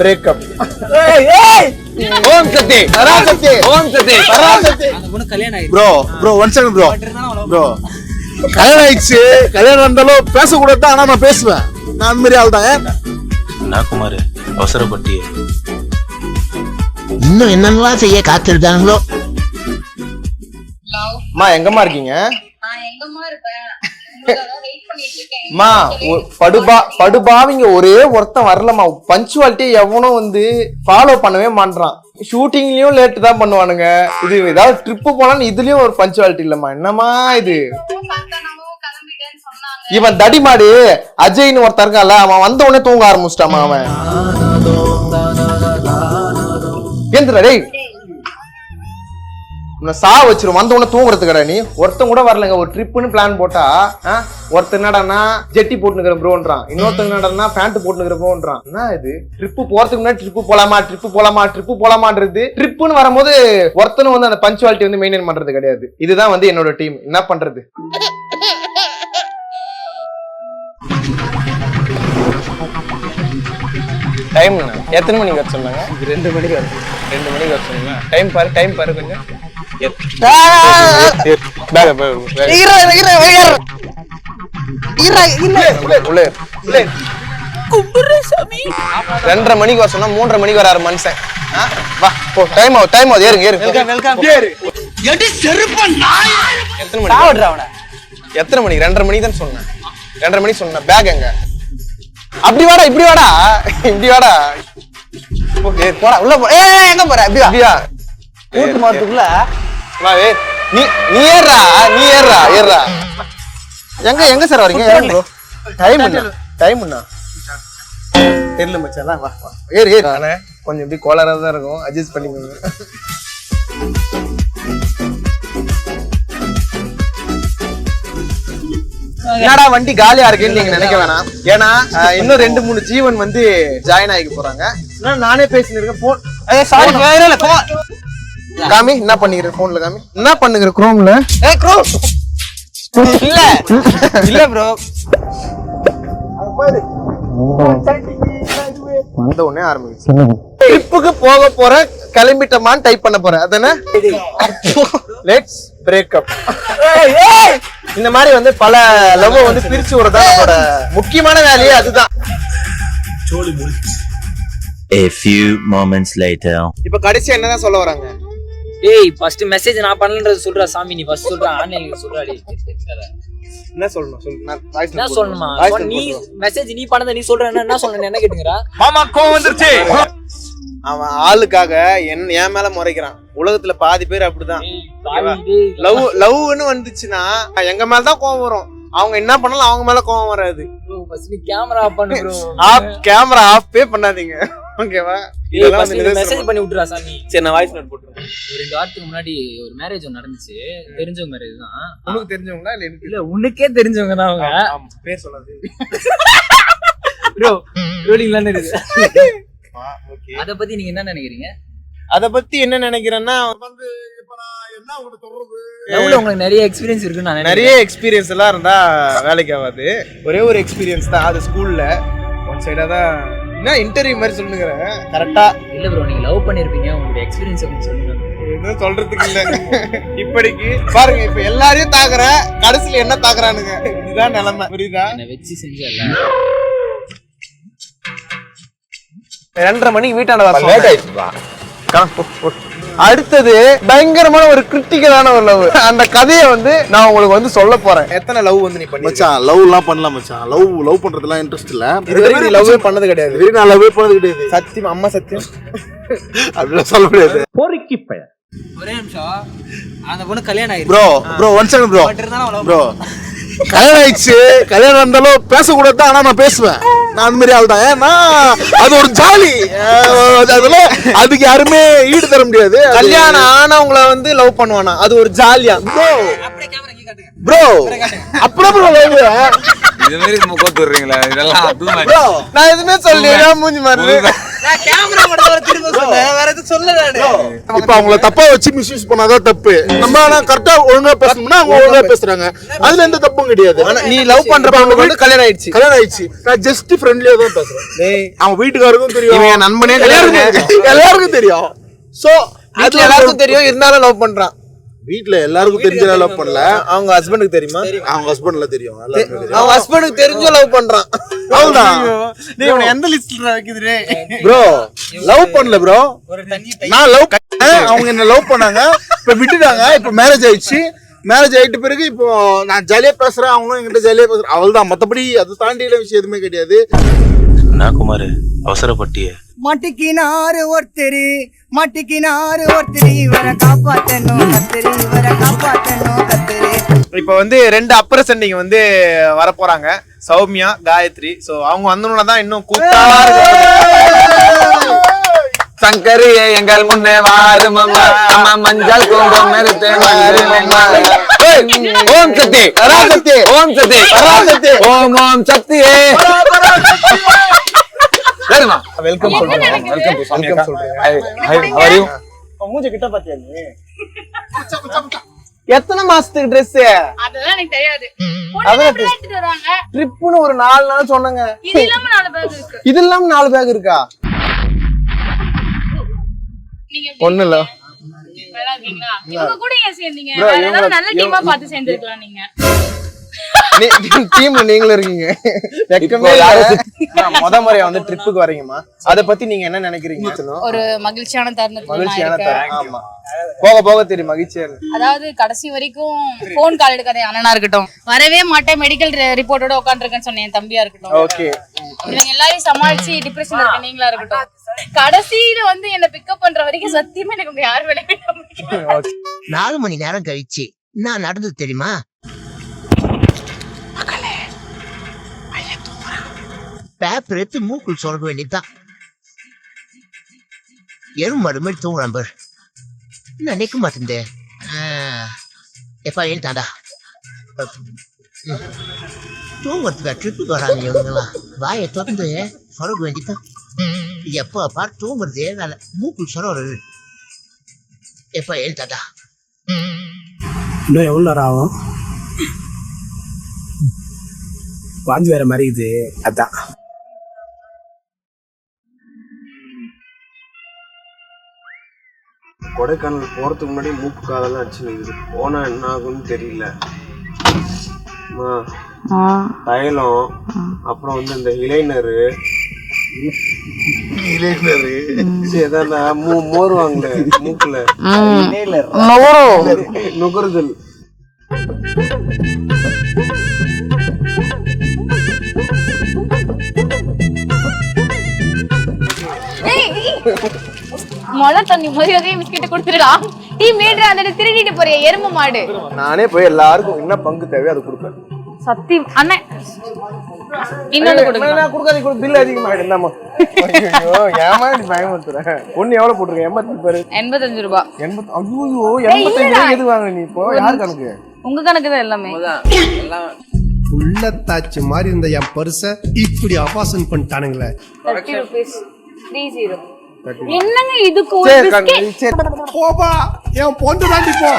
Breakup. ஓம் சக்தி பராசக்தி ஓம் சக்தி பராசக்தி. அந்த பொண்ணு கல்யாணம் ஆயிடுச்சு. ப்ரோ ஒன் செகண்ட் ப்ரோ கல்யாணம் ஆயிடுச்சு. கல்யாணம் இருந்தாலும் பேசக்கூடாது தான். ஆனா நான் பேசுவேன். நான் அந்த மாதிரி ஆள் தான். என்ன குமார் அவசரப்பட்டு இன்னும் என்னென்னலாம் செய்ய காத்திருக்காங்களோ. அம்மா எங்கம்மா இருக்கீங்க? அம்மா படுபாவிங்க ஒரே ஒருத்தன் வரலம்மா. பஞ்சுவாலிட்டி எவனும் வந்து ஃபாலோ பண்ணவே மாட்டான். ஷூட்டிங்லயும் லேட் தான் பண்ணுவானுங்க. இது ஏதாவது ட்ரிப்பு போனாலும் இதுலயும் ஒரு பஞ்சுவாலிட்டி இல்லம்மா. என்னம்மா இது? இவன் தடிமாடு அஜய்னு ஒருத்தன் இருக்கான்ல, அவன் வந்த உடனே தூங்க ஆரம்பிச்சிட்டாமா. அவன் ஏந்திரா டேய், சா வச்சிரும். வந்த உடனே தூங்குறதுக்கடா நீ. ஒருத்தன் கூட வரலங்க. ஒரு ட்ரிப்புன்னு பிளான் போட்டா ஒருத்தர் என்னடானா ஜெட்டி போட்டுக்கிற ப்ரோன்றான், இன்னொருத்தர் என்னடானா பேண்ட் போட்டுக்கிற ப்ரோன்றான். என்ன இது? ட்ரிப்பு போறதுக்கு முன்னாடி ட்ரிப்பு போலாமான்றது. ட்ரிப்புன்னு வரும்போது ஒருத்தனும் வந்து அந்த பஞ்சுவாலிட்டி வந்து மெயின்டைன் பண்றது கிடையாது. இதுதான் வந்து என்னோட டீம். என்ன பண்றது? டைம் எத்தனை மணிக்கு வர சொன்னாங்க? 2 மணிக்கு வர. 2 மணிக்கு வர சொன்னீங்க. டைம் பாரு கொஞ்சம். 2:30 மணிக்கு வர சொன்னா 3:30 மணிக்கு வராரு மனுஷன். வா போ. டைம் ஆகுது. ஏறு. எத்தனை மணிக்கு? 2:30 மணிக்கு தான் சொன்னேன். 2:30 மணிக்கு சொன்னேன். பேக் எங்க? அப்படி வாடா, இப்படி வாடா. ஓகே போடா உள்ள போ. எங்க போற? அப்படியா கூட்டு மாத்துக்குள்ள வா. நீ ஏறா. எங்க சார் வரீங்க? ப்ரோ டைம் என்ன தெரியல மச்சான். வா ஏறு. நானே கொஞ்சம் இப்படி கோளாரா தான் இருக்கும். அட்ஜஸ்ட் பண்ணிக்கோங்க. என்னடா வண்டி காலியா இருக்குன்னு நீங்க நினைக்க வேணாம். ஏன்னா இன்னும் 2-3 ஜீவன் வந்து ஜாயின் ஆகிக்க போறாங்க. நானே பேசினிருக்கேன். போன் காமி என்ன பண்ணிக்கிற? போன்ல காமி என்ன பண்ணுகிற? குரோம்ல இல்ல ப்ரோ. வந்த உடனே ஆரம்பிச்சு ட்ரிப்புக்கு போக போற, கிளம்பிட்டமான்னு டைப் பண்ண போற. அதானே லெட்ஸ் பிரேக்கப். இந்த மாதிரி வந்து பல லவ் வந்து பிரிச்சு விடுறதா நம்மளோட முக்கியமான வேலையே. அதுதான். A few moments later. இப்ப கடைசியா என்னதான் சொல்ல வராங்க? டேய் ஃபர்ஸ்ட் மெசேஜ் நான் பண்ணலன்றது சொல்றா சாமி. நீ ஃபர்ஸ்ட் சொல்றா. ஆன்லைன்ல சொல்றா. டேய் என்ன சொல்லணும் சொல்லு. நான் வாய்ஸ் என்ன சொல்லணுமா? நீ மெசேஜ் நீ பண்ணத நீ சொல்ற. என்ன சொல்லணும்? என்ன கேட்டுங்கறா? மாமா கோவம் வந்துருச்சு. அவன் ஆளுக்காக என் மேல முறைக்கிறான். உலகத்துல பாதி பேர் அப்படிதான். லவ்னு வந்துச்சுன்னா எங்க மேலதான் கோவம் வரும். அவங்க என்ன பண்ணாலும் அவங்க மேல கோவம் வராது. கேமரா ஆஃப் பண்ணு ப்ரோ. கேமரா ஆஃபே பண்ணாதீங்க. ஓகேவா? இதெல்லாம் வந்து மெசேஜ் பண்ணி விட்டுறா சாமி. சரி நான் வாய்ஸ் நோட் போட்டுறேன். 2 வாரத்துக்கு முன்னாடி ஒரு மேரேஜ் நடந்துச்சு. தெரிஞ்சவங்க மேரேஜ் தான். உனக்கு தெரிஞ்சவங்களா இல்ல எனக்கு? இல்ல உனக்கே தெரிஞ்சவங்க தான் அவங்க. பேர் சொல்லாது ப்ரோ. ரோலிங்லாம் இருக்கு. ஓகே. அத பத்தி நீங்க என்ன நினைக்கிறீங்க? அத பத்தி என்ன நினைக்கிறேன்னா வந்து இப்ப நான் என்ன உங்களுக்கு சொல்றது, உங்களுக்கு நிறைய எக்ஸ்பீரியன்ஸ் இருக்கு. நான் நிறைய எக்ஸ்பீரியன்ஸ் எல்லாம் இருந்தா வேலைக்கு ஆகாது. ஒரே ஒரு எக்ஸ்பீரியன்ஸ் தான். அது ஸ்கூல்ல ஒன் சைடா தான். என்ன இன்டர்வியூ மாதிரி சொல்லுங்கிறேன் கரெக்டா? இல்ல ப்ரோ, நீங்க லவ் பண்ணிருப்பீங்க. உங்களுடைய எக்ஸ்பீரியன்ஸ் கொஞ்சம் சொல்லுங்க. எதுவும் சொல்றதுக்கு இல்ல. இப்படிக்கு பாருங்க, இப்ப எல்லாரையும் தாக்குற கடைசியில என்ன தாக்குறானுங்க. இதுதான் நிலைமை. புரியுதா? என்ன வச்சு செஞ்சல 2:30 மணிக்கு வீட்டாண்ட வர. அடுத்தது பயங்கரமான ஒரு கிரிட்டிக்கலான ஒரு லவ். அந்த கதையை வந்து நான் உங்களுக்கு வந்து சொல்ல போறேன். எத்தனை லவ் வந்து நீ பண்ணி மச்சான்? லவ் எல்லாம் பண்ணலாம் மச்சான். லவ் பண்றதுலாம் இன்ட்ரெஸ்ட் இல்ல. இதுவரைக்கும் நீ லவ்வே பண்ணது கிடையாது? இதுவரைக்கும் நான் லவ்வே பண்ணது கிடையாது. சத்தியம், அம்மா சத்தியம். அப்படிலாம் சொல்ல முடியாது. பொறுக்கி பைய. ஒரே நிமிஷம். அந்த பொண்ணு கல்யாணம் ஆயிடுச்சு. Bro one second bro. கல்யாணம் ஆயிடுச்சு. கல்யாணம் இருந்தாலும் பேசக்கூடாது தான். ஆனா நான் பேசுவேன். நான் அந்த மாதிரி ஆள் தான். ஏன்னா அது ஒரு ஜாலி. அதெல்லாம் அதுக்கு யாருமே ஈடு தர முடியாது. கல்யாணம் ஆனவங்களை வந்து லவ் பண்ணுவானா? அது ஒரு ஜாலியா ப்ரோ. அப்படியே லவ் இது மாதிரி முகத்து விடுறீங்களா இதெல்லாம் அதுதான் bro நான் எதுவுமே சொல்லல மூஞ்சி மாறுது நான் கேமரா மட்டும் ஒரு திரும்ப சொன்னேன் வேற எதுவும் சொல்லல நானு இப்ப அவங்கள தப்பா வச்சு மிஸ்யூஸ் பண்ணாதான் தப்பு. நம்ம ஆனா கரெக்டா ஒழுங்கா பேசணும்னா அவங்க ஒழுங்கா பேசுறாங்க, அதுல எந்த தப்பும் கிடையாது. ஆனா நீ லவ் பண்ற பொண்ணுக்கு வந்து கல்யாணம் ஆயிடுச்சு. கல்யாணம் ஆயிடுச்சு, நான் ஜஸ்ட் ஃப்ரெண்ட்லியா தான் பேசுறேன். டேய் அவன் வீட்டுக்காரருக்கும் தெரியும், இவன் என் நண்பனே எல்லாருக்கும் தெரியும். சோ அது எல்லாருக்கும் தெரியும், இருந்தாலும் லவ் பண்றான். வீட்ல எல்லாருக்கும் தெரிஞ்ச லவ் பண்ணல, அவங்க ஹஸ்பண்டுக்கு தெரியுமா? அவங்க ஹஸ்பண்ட்ல தெரியும், எல்லாருக்கும் தெரியும். அவங்க ஹஸ்பண்டுக்கு தெரிஞ்ச லவ் பண்றான். அவ்வளவுதான். நீ இவனை எந்த லிஸ்ட்ல வைக்குதுடே? ப்ரோ லவ் பண்ணல ப்ரோ, ஒரு தண்ணி நான் லவ் அவங்க என்ன லவ் பண்ணாங்க, இப்ப விட்டுட்டாங்க, இப்ப மேரேஜ் ஆயிடுச்சு. மேரேஜ் ஆயிட்ட பிறகு இப்போ நான் ஜாலியா பேசுறேன், அவங்களும் என்கிட்ட ஜாலியா பேசுறேன், அவள்தான். மத்தபடி அது தாண்டிய விஷயம் எதுவுமே கிடையாது. நான் குமார் அவசரப்பட்டியே. மாட்டிக்கினாரு ஒருத்தரு இவரை காப்பாத்தணும் கத்தரு, இவரை காப்பாத்தணும் கத்தரு. இப்ப வந்து 2 அப்ரசன்டிங் வந்து வர போறாங்க, சௌமியா காயத்ரி. சோ அவங்க வந்தோம்னா தான் இன்னும் கூத்தா சங்கரி எங்கள் முன்னே வாரு மம்மா அம்மா மஞ்சள் குங்குமம் நிறுத்து வாரு மம்மா. ஓம் சக்தி பராசக்தி ஓம் சக்தி பராசக்தி ஓம் ஓம் சக்தியே. சரிமா வெல்கம் சொல்றேன். வெல்கம் டு சாமி வெல்கம் அக்கா. சொல்றேன். High how are you? மூஞ்ச கிட்ட பாத்தியா நீ? எத்தனை மாசத்துக்கு Dress? அதெல்லாம் எனக்கு தெரியாது. அதெல்லாம் பொண்ணுங்க எடுத்துட்டு வராங்க. ட்ரிப்னு ஒரு 4 நாள் சொன்னாங்க. இது இல்லாம 4 பேக் இருக்கு. இது இல்லாம 4 பேக் இருக்கா? நீங்க எப்படி ஒண்ணு இல்ல. நல்லா இருக்கீங்களா? இவங்க கூட ஏன் சேர்ந்தீங்க? வேற ஏதாவது நல்ல டீமா பார்த்து சேர்ந்திருக்கலாம் நீங்க. டீம்ல நீங்களும் இருக்கீங்க. வெக்கமே முத முறையா வந்து ட்ரிப்புக்கு வரீங்கம்மா, அத பத்தி நீங்க என்ன நினைக்கிறீங்க? ஒரு மகிழ்ச்சியான தருணத்துல நான் மகிழ்ச்சியான இருக்கேன். ஆமா, போக போக தெரியும் மகிழ்ச்சியா இருக்கு. அதாவது கடைசி வரைக்கும் போன் கால் எடுக்காத அண்ணனா இருக்கட்டும், வரவே மாட்டேன் மெடிக்கல் ரிப்போர்ட்டோட உட்காந்துருக்கேன்னு சொன்னேன் என் தம்பியா இருக்கட்டும், ஓகே. இவங்க எல்லாரையும் சமாளிச்சு டிப்ரெஷன்ல இருக்க நீங்களா இருக்கட்டும், கடைசியில வந்து என்ன பிக்கப் பண்ற வரைக்கும் சத்தியமா எனக்கு உங்க யார் வேலை விட முடியும். 4 மணி நேரம் கழிச்சு நான் நடந்தது தெரியுமா? பேப்பர் எடுத்து மூக்குள் சொல்ல வேண்டியதுதான். எறும்பு மாதிரி தூங்குறான் பாரு, நினைக்க மாட்டேன். எப்பா ஏன்டாடா தூங்குறதுக்கா ட்ரிப்புக்கு வராங்க இவங்கெல்லாம்? வாயை திறந்து சொல்ல வேண்டியதுதான். எப்போ பாரு தூங்குறதே வேலை, மூக்குள் சொல்றது. எப்பா ஏன்டாடா இன்னும் எவ்வளோ நேரம் ஆகும்? வாந்தி வேற மாதிரி இது, அதான். கொடைக்கானல் போறதுக்கு முன்னாடி மூக்கு காதெல்லாம் அடிச்சு நிற்குது, போனா என்ன ஆகும்னு தெரியல. தைலம், அப்புறம் வந்து இந்த இளைஞரு ஏதாவது மோருவாங்களே மூக்குல நுகருதல். மழை தண்ணி மரியாதையை மிஸ்கிட்ட கொடுத்துடா. டீ மேட்ரு அந்த திருடிட்டு போறிய எறும்பு மாடு. நானே போய் எல்லாருக்கும் என்ன பங்கு தேவையோ அதை கொடுப்பேன். சத்தி அண்ணன் இன்னொன்னு கொடுங்க. நான் கொடுக்காதீங்க, கொடு, பில் அதிகமா இருந்தாமா. ஐயோ ஏமா நீ பயமுறுத்துறேன். பொண்ணு எவ்வளவு போட்டுருக்க? 85 ரூபாய். 85 எது வாங்க நீ இப்போ? யார் கணக்கு? உங்க கணக்கு தான் எல்லாமே. உள்ளத்தாச்சு மாதிரி இருந்த என் பர்ஸ இப்படி அபாசன் பண்ணிட்டானுங்களே. 30 rupees 30. என்னங்க இதுக்கு ஒரு பிஸ்கட்? போப்பா என் பொண்ணு தாண்டி போ.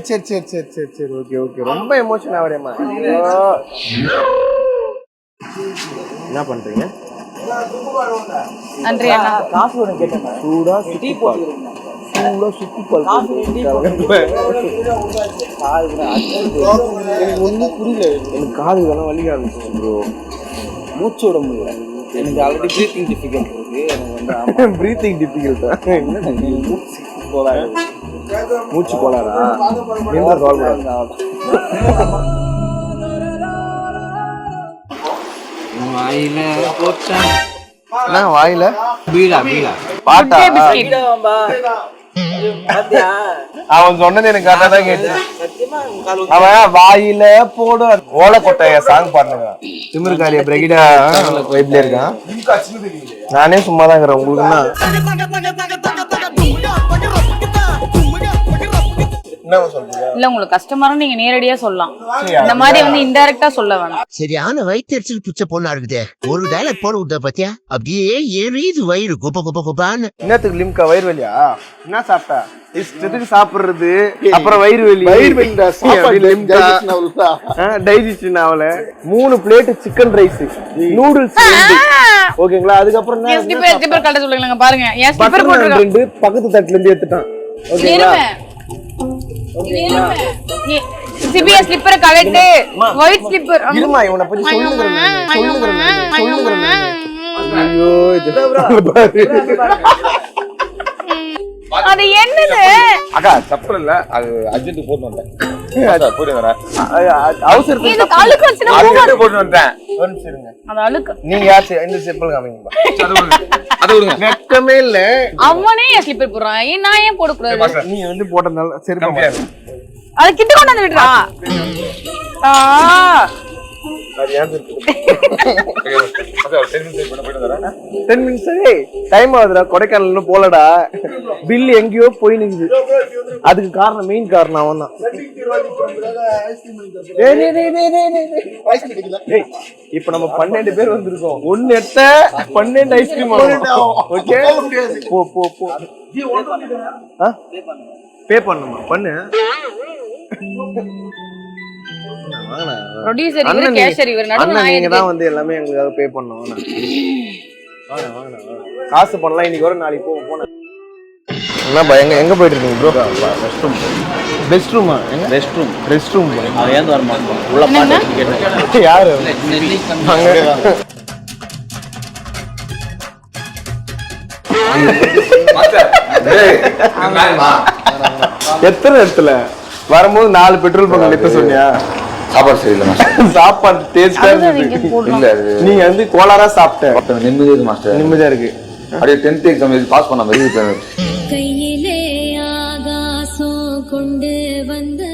சரி ஓகே ஓகே, ரொம்ப எமோஷன் ஆவறேம்மா. என்ன பண்றீங்க? நன்றி அண்ணா. காசு ஒன்று கேட்டேன். சூடா டீ போட்டுருங்க. சூடா சுத்தி பால். எனக்கு ஒன்றும் புரியல, எனக்கு காது இதெல்லாம் வலிக்க ஆரம்பிச்சு ப்ரோ, மூச்சு விட முடியல. எனக்கு ஆல்ரெடி ப்ரீத்திங் டிஃபிகல்ட் இருக்கு. எனக்கு வந்து ப்ரீத்திங் டிஃபிகல்ட்டா? என்ன மூச்சு போலாரா? என்ன சால்வ் வாயில போட்டேன். என்ன வாயில பீடா பாட்டா? பாத்தியா? அவன் சொன்னது எனக்கு கரெக்டா தான் கேட்டு. சத்தியமா அவன் வாயில போடு ஓலை கொட்டைய சாங் பாடுங்க. திமிர்காரிய பிரகிடா வைப்ல இருக்கான். நானே சும்மா தான் இருக்கிறேன். உங்களுக்கு என்ன சொல்றீங்க? இல்ல உங்களுக்கு கஸ்டமர் நீங்க நேரடியா சொல்லலாம். இந்த மாதிரி வந்து இன்டைரக்டா சொல்ல வேணாம். சரியான வயிற்றுச்சல் பிச்சை பொண்ணா இருக்குதே. ஒரு டைலாக் போட விட்டா பாத்தியா, அப்படியே எரியுது வயிறு குப்ப குப்ப குப்பான்னு. என்னத்துக்கு லிம்கா வயிறு வலியா? என்ன சாப்பிட்டா? இஷ்டத்துக்கு சாப்பிடுறது, அப்புறம் வயிறு வலி. டைஜஷன் ஆகல. 3 பிளேட் சிக்கன் ரைஸ், நூடுல்ஸ் ஓகேங்களா. அதுக்கப்புறம் ஸ்லிப்பர் கட்ட சொல்லுங்க பாருங்க. ஏன் ஸ்லிப்பர் போட்டுருக்கேன் 2 பக்கத்து தட்டுல இருந்து எடுத்துட்டான். ஓகேங்களா. சிபியா ஸ்லிப்பர் கலட்டு ஒயிட் ஸ்லிப்பர். இருமா இவனை பத்தி சொல்லுங்கறேன். ஐயோ அது என்னது? அக்கா தப்பு இல்ல, அது அர்ஜென்ட் போட்டு வந்தேன். போட்டு வரேன். அவசரத்துக்கு இது அழுக்கு வந்துச்சுனா அர்ஜென்ட் போட்டு வந்தேன். வந்துருங்க. அது அழுக்கு. நீங்க யாச்சு இந்த செப்பல் காமிங்க. அது விடுங்க. வெக்கமே இல்ல. அவனே ஸ்லிப்பர் போடுறான். நான் ஏன் போட கூடாது? நீ வந்து போட்டதால செருப்பு அது கிட்ட கொண்டு வந்து விடுறா. அது ஏன் செருப்பு? 10 minutes டைம் ஆகுதுடா. கொடைக்கானல்ல போலடா. பில் எங்கேயோ போய் நிக்குது. அதுக்கு காரணம் மெயின் காரணம் அவன் தான். இப்ப நம்ம 12 பேர் வந்திருக்கோம். 1 எட்ட 12 ஐஸ்கிரீம் ஓகே. போ பே பண்ணுமா? பண்ணு. ப்ரொடியூசர் இவரு, கேஷியர் இவரு, நடுவுல நான் நீங்க தான் வந்து எல்லாமே எங்களுக்காக பே பண்ணனும். வாங்க காசு பண்ணலாம். இன்னைக்கு வர நாளைக்கு போன என்னப்பா எங்க போயிட்டு இருக்கீங்க ப்ரோ? பெஸ்ட் ரூமா? எங்க ரெஸ்ட் ரூம் அவன் ஏன் வர மாட்டான் உள்ள பாட்டு கேட்டேன். யாரு எத்தனை இடத்துல வரும்போது 4 பெட்ரோல் பங்க் நிறுத்த சொன்னியா? சாப்பாடு சரியில்லை மாஸ்டர். சாப்பாடு டேஸ்டா இருக்கு. இல்ல நீங்க வந்து கோளாரா சாப்பிட்ட நிம்மதியா இருக்கு மாஸ்டர். நிம்மதியா இருக்கு. அப்படியே 10th எக்ஸாம் எழுதி பாஸ் பண்ண மாதிரி இருக்கு. கையிலே ஆகாசம் கொண்டு வந்து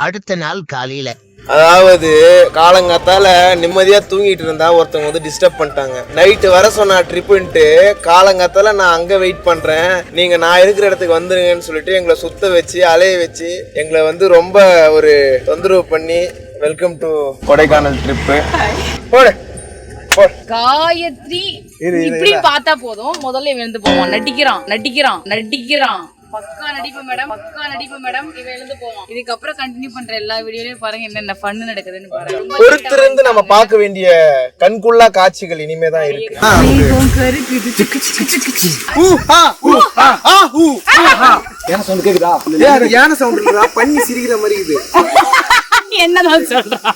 அடுத்த நாள் காலையில அதாவது காலங்காத்தால நிம்மதியா தூங்கிட்டு இருந்தா ஒருத்தவங்க வந்து டிஸ்டர்ப் பண்ணிட்டாங்க. நைட்டு வர சொன்னா ட்ரிப்புன்ட்டு காலங்காத்தால நான் அங்க வெயிட் பண்றேன், நீங்க நான் இருக்கிற இடத்துக்கு வந்துருங்கன்னு சொல்லிட்டு எங்களை சுத்த வச்சு அலைய வச்சு எங்களை வந்து ரொம்ப ஒரு தொந்தரவு பண்ணி வெல்கம் டு கொடைக்கானல் ட்ரிப்பு. போடு காயத்ரி இப்படி பார்த்தா போதும். முதல்ல விழுந்து போவான். நடிக்கிறான். பக்கா நடிப்பு மேடம். இவன் எழுந்து போவான். இதுக்கப்புறம் கண்டினியூ பண்ற எல்லா வீடியோலயும் பாருங்க என்னென்ன ஃபன் நடக்குதுன்னு பாருங்க. பொறுத்திருந்து நம்ம பார்க்க வேண்டிய கண்குள்ளா காட்சிகள் இனிமேதான் இருக்கு. ஏன் சவுண்ட் கேக்குதா? யானை சவுண்ட் இல்லடா, பண்ணி சிரிக்கிற மாதிரி இது. என்னதான் சொல்றான்?